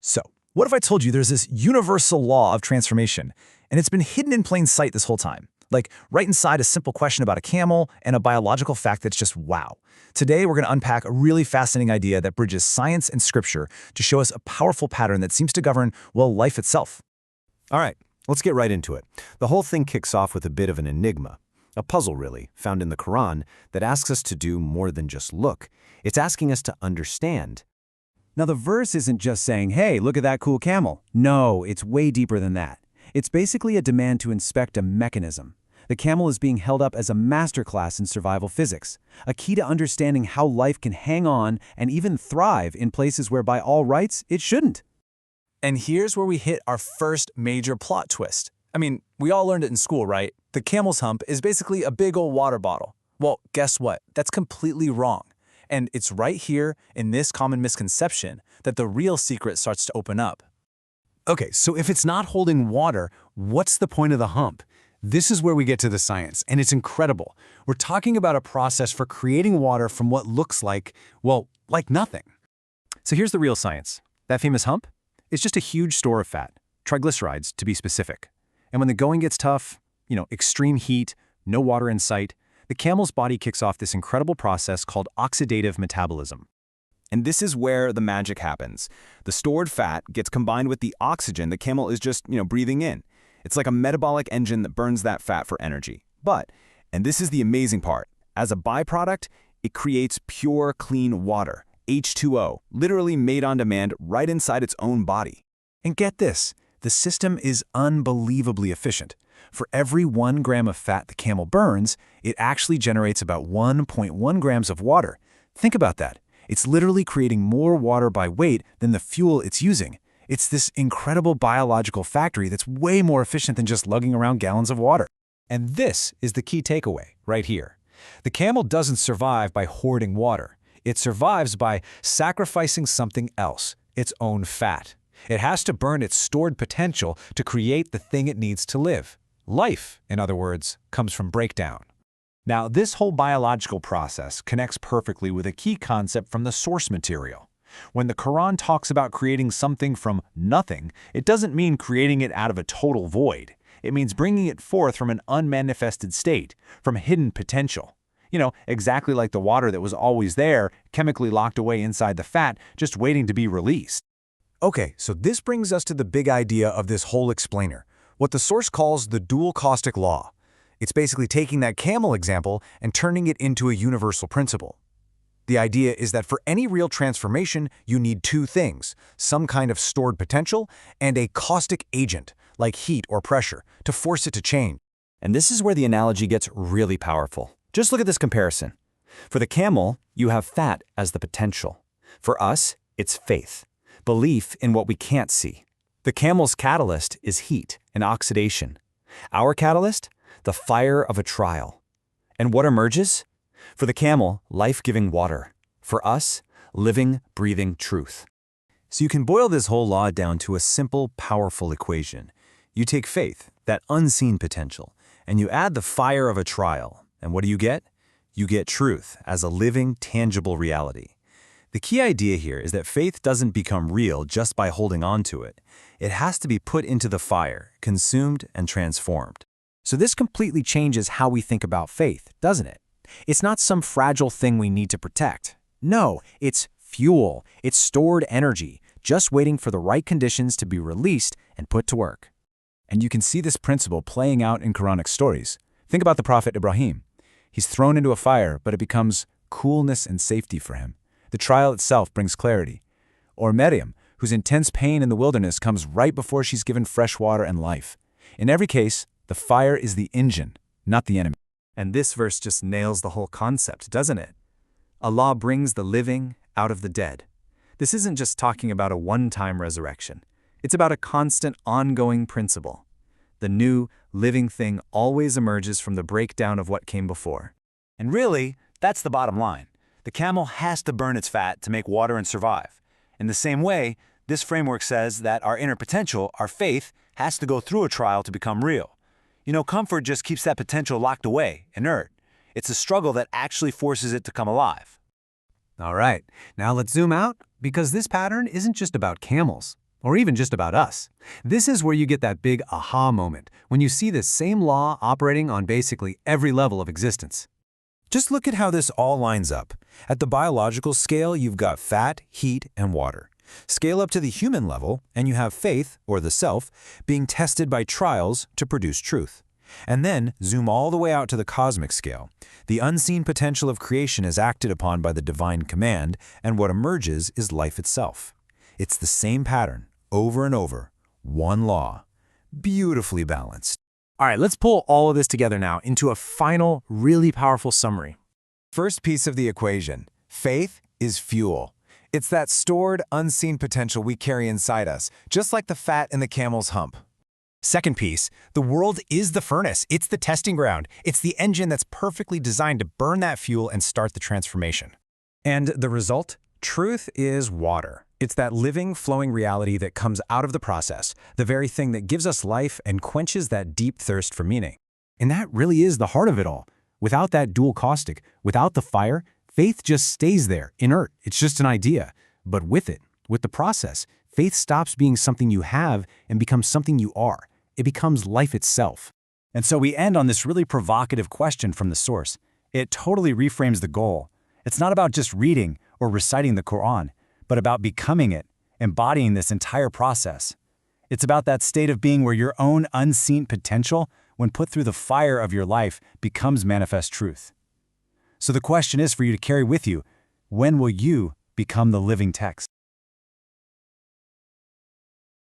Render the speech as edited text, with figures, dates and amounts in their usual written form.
So, what if I told you there's this universal law of transformation, and it's been hidden in plain sight this whole time? Like right inside a simple question about a camel and a biological fact that's just wow. Today, we're going to unpack a really fascinating idea that bridges science and scripture to show us a powerful pattern that seems to govern, well, life itself. All right, let's get right into it. The whole thing kicks off with a bit of an enigma. A puzzle, really, found in the Qur'an that asks us to do more than just look. It's asking us to understand. Now, the verse isn't just saying, hey, look at that cool camel. No, it's way deeper than that. It's basically a demand to inspect a mechanism. The camel is being held up as a masterclass in survival physics, a key to understanding how life can hang on and even thrive in places where by all rights it shouldn't. And here's where we hit our first major plot twist. I mean, we all learned it in school, right? The camel's hump is basically a big old water bottle. Well, guess what? That's completely wrong. And it's right here in this common misconception that the real secret starts to open up. Okay, so if it's not holding water, what's the point of the hump? This is where we get to the science, and it's incredible. We're talking about a process for creating water from what looks like, well, like nothing. So here's the real science. That famous hump is just a huge store of fat, triglycerides to be specific. And when the going gets tough, extreme heat, no water in sight, the camel's body kicks off this incredible process called oxidative metabolism. And this is where the magic happens. The stored fat gets combined with the oxygen the camel is just, breathing in. It's like a metabolic engine that burns that fat for energy. But, and this is the amazing part, as a byproduct, it creates pure, clean water, H2O, literally made on demand right inside its own body. And get this, the system is unbelievably efficient. For every 1 gram of fat the camel burns, it actually generates about 1.1 grams of water. Think about that. It's literally creating more water by weight than the fuel it's using. It's this incredible biological factory that's way more efficient than just lugging around gallons of water. And this is the key takeaway right here. The camel doesn't survive by hoarding water. It survives by sacrificing something else, its own fat. It has to burn its stored potential to create the thing it needs to live. Life, in other words, comes from breakdown. Now, this whole biological process connects perfectly with a key concept from the source material. When the Qur'an talks about creating something from nothing, it doesn't mean creating it out of a total void. It means bringing it forth from an unmanifested state, from hidden potential. Exactly like the water that was always there, chemically locked away inside the fat, just waiting to be released. Okay, so this brings us to the big idea of this whole explainer, what the source calls the Dual-Caustic Law. It's basically taking that camel example and turning it into a universal principle. The idea is that for any real transformation, you need two things, some kind of stored potential and a caustic agent, like heat or pressure, to force it to change. And this is where the analogy gets really powerful. Just look at this comparison. For the camel, you have fat as the potential. For us, it's faith, belief in what we can't see. The camel's catalyst is heat and oxidation. Our catalyst, the fire of a trial. And what emerges? For the camel, life-giving water. For us, living, breathing truth. So you can boil this whole law down to a simple, powerful equation. You take faith, that unseen potential, and you add the fire of a trial. And what do you get? You get truth as a living, tangible reality. The key idea here is that faith doesn't become real just by holding on to it. It has to be put into the fire, consumed and transformed. So this completely changes how we think about faith, doesn't it? It's not some fragile thing we need to protect. No, it's fuel. It's stored energy, just waiting for the right conditions to be released and put to work. And you can see this principle playing out in Quranic stories. Think about the prophet Ibrāhīm. He's thrown into a fire, but it becomes coolness and safety for him. The trial itself brings clarity. Or Maryam, whose intense pain in the wilderness comes right before she's given fresh water and life. In every case, the fire is the engine, not the enemy. And this verse just nails the whole concept, doesn't it? Allah brings the living out of the dead. This isn't just talking about a one-time resurrection. It's about a constant, ongoing principle. The new, living thing always emerges from the breakdown of what came before. And really, that's the bottom line. The camel has to burn its fat to make water and survive. In the same way, this framework says that our inner potential, our faith, has to go through a trial to become real. Comfort just keeps that potential locked away, inert. It's a struggle that actually forces it to come alive. All right, now let's zoom out, because this pattern isn't just about camels. or even just about us. This is where you get that big aha moment, when you see this same law operating on basically every level of existence. Just look at how this all lines up. At the biological scale, you've got fat, heat, and water. Scale up to the human level, and you have faith, or the self, being tested by trials to produce truth. And then zoom all the way out to the cosmic scale. The unseen potential of creation is acted upon by the divine command, and what emerges is life itself. It's the same pattern, over and over, one law, beautifully balanced. All right, let's pull all of this together now into a final, really powerful summary. First piece of the equation, faith is fuel. It's that stored, unseen potential we carry inside us, just like the fat in the camel's hump. Second piece, the world is the furnace. It's the testing ground. It's the engine that's perfectly designed to burn that fuel and start the transformation. And the result? Truth is water. It's that living, flowing reality that comes out of the process, the very thing that gives us life and quenches that deep thirst for meaning. And that really is the heart of it all. Without that dual caustic, without the fire, faith just stays there, inert. It's just an idea. But with it, with the process, faith stops being something you have and becomes something you are. It becomes life itself. And so we end on this really provocative question from the source. It totally reframes the goal. It's not about just reading or reciting the Qur'an, but about becoming it, embodying this entire process. It's about that state of being where your own unseen potential, when put through the fire of your life, becomes manifest truth. So the question is for you to carry with you, when will you become the living text?